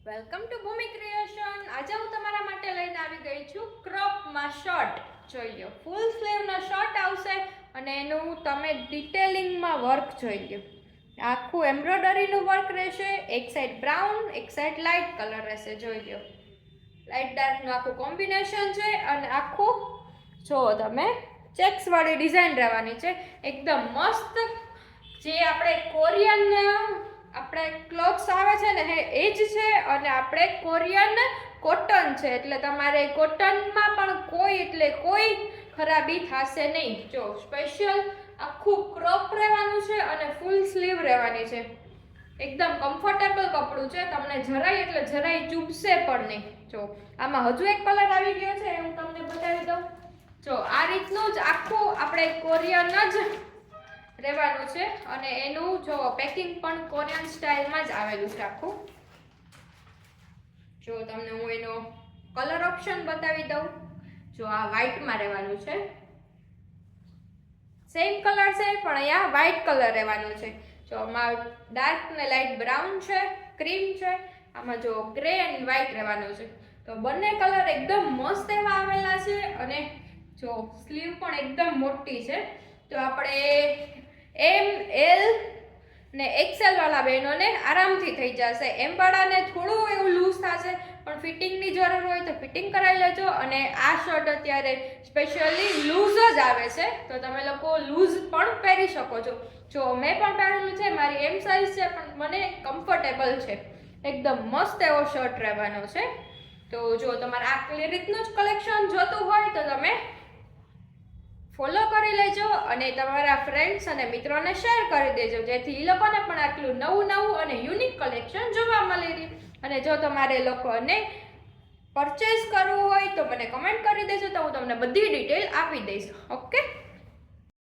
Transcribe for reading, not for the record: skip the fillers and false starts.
Welcome to Bhumi creation. આજે હું તમારા માટે લઈને આવી ગઈ છું ક્રોપમાં શર્ટ. જોઈ લો, ફૂલ સ્લીવનો શર્ટ આવશે અને એનું તમે ડિટેલિંગમાં વર્ક જોઈ લો. આખું એમ્બ્રોઇડરીનું વર્ક રહેશે. એક સાઈડ બ્રાઉન, એક સાઈડ લાઇટ કલર રહેશે. જોઈ લો, લાઇટ ડાર્કનું આખું કોમ્બિનેશન છે અને આખું જો તમે ચેક્સ વાળી ડિઝાઇન રહેવાની છે. એકદમ મસ્ત. જે આપણે કોરિયન આપણે ક્લોથ્સ આવે છે ને એ જ છે અને આપણે કોરિયન કોટન છે એટલે તમારે કોટનમાં પણ કોઈ ખરાબી થશે નહીં. જો સ્પેશિયલ આખું ક્રોપ રહેવાનું છે અને ફૂલ સ્લીવ રહેવાની છે. એકદમ કમ્ફર્ટેબલ કપડું છે. તમને જરાય ચૂપશે પણ નહીં. જો આમાં હજુ એક કલર આવી ગયો છે, હું તમને બતાવી દઉં. જો આ રીતનું જ આખું આપણે કોરિયન જ રહેવાનું છે અને એનું જો પેકિંગ પણ કોરિયન સ્ટાઇલમાં જ આવેલું છે આખું. જો તમને હું એનો કલર ઓપ્શન બતાવી દઉં. જો આ વ્હાઈટમાં રહેવાનું છે. સેમ કલર છે પણ અહીંયા વ્હાઈટ કલર રહેવાનું છે. જો આમાં ડાર્ક ને લાઇટ બ્રાઉન છે, ક્રીમ છે. આમાં જો ગ્રે એન્ડ વ્હાઈટ રહેવાનું છે. તો બંને કલર એકદમ મસ્ત એવા આવેલા છે અને જો સ્લીવ પણ એકદમ મોટી છે. તો આપણે એમ, એલ ને એક્સેલ વાળા બહેનોને આરામથી થઈ જશે. એમ વાળાને થોડું એવું લૂઝ થશે પણ ફિટિંગની જરૂર હોય તો ફિટિંગ કરાવી લેજો. અને આ શર્ટ અત્યારે સ્પેશિયલી લૂઝ જ આવે છે તો તમે લોકો લૂઝ પણ પહેરી શકો છો. જો મેં પણ પહેરેલું છે, મારી એમ સાઇઝ છે પણ મને કમ્ફર્ટેબલ છે. એકદમ મસ્ત એવો શર્ટ રહેવાનો છે. તો જો તમારે આ રીતનું જ કલેક્શન જોતું હોય તો તમે ફોલો કરી લેજો અને તમારા ફ્રેન્ડ્સ અને મિત્રોને શેર કરી દેજો, જેથી એ લોકોને પણ આટલું નવું અને યુનિક કલેક્શન જોવા મળી રહે. અને જો તમારે લોકોને પરચેસ કરવું હોય તો મને કમેન્ટ કરી દેજો, તો હું તમને બધી ડિટેલ આપી દઈશ. ઓકે.